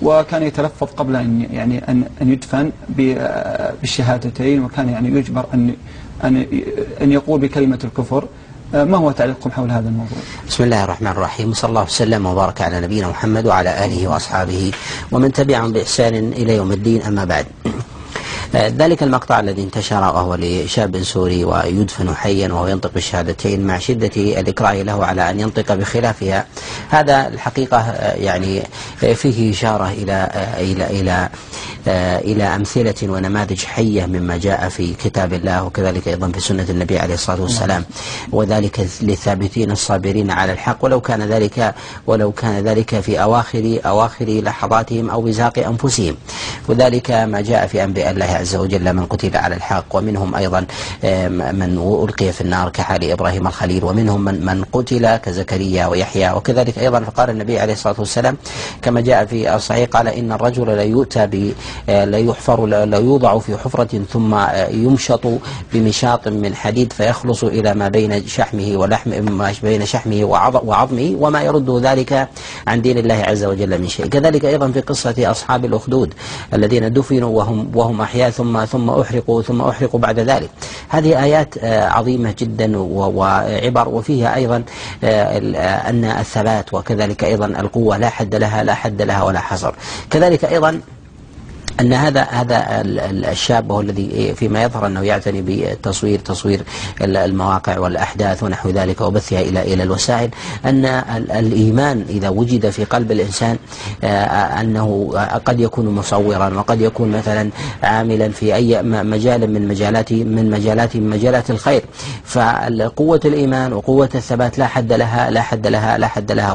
وكان يتلفظ قبل أن يدفن بالشهادتين، وكان يجبر أن يقول بكلمة الكفر. ما هو تعليقكم حول هذا الموضوع؟ بسم الله الرحمن الرحيم، وصلى الله وسلم وبارك على نبينا محمد وعلى آله وأصحابه ومن تبعهم بإحسان إلى يوم الدين، أما بعد. ذلك المقطع الذي انتشر وهو لشاب سوري ويدفن حيا وهو ينطق بالشهادتين مع شدة الإكراه له على أن ينطق بخلافها، هذا الحقيقة فيه إشارة إلى أمثلة ونماذج حية مما جاء في كتاب الله، وكذلك أيضا في سنة النبي عليه الصلاة والسلام، وذلك للثابتين الصابرين على الحق ولو كان ذلك في أواخر لحظاتهم أو بزاق أنفسهم. وذلك ما جاء في أنبياء الله عز وجل من قتل على الحق، ومنهم أيضا من ألقي في النار كحال إبراهيم الخليل، ومنهم من قتل كزكريا ويحيى. وكذلك أيضا فقال النبي عليه الصلاة والسلام كما جاء في الصحيح قال إن الرجل لا يوضع في حفرة ثم يمشط بمشاط من حديد فيخلص إلى ما بين شحمه وعظمه وما يرد ذلك عن دين الله عز وجل من شيء. كذلك أيضا في قصة أصحاب الأخدود الذين دفنوا وهم أحياء ثم أحرقوا بعد ذلك. هذه آيات عظيمة جدا وعبر، وفيها أيضا أن الثبات وكذلك أيضا القوة لا حد لها ولا حصر. كذلك أيضا أن هذا الشاب هو الذي فيما يظهر أنه يعتني بتصوير المواقع والأحداث ونحو ذلك وبثها إلى الوسائل، أن الإيمان إذا وجد في قلب الإنسان أنه قد يكون مصورا، وقد يكون مثلا عاملا في أي مجال من مجالات الخير. فقوة الإيمان وقوة الثبات لا حد لها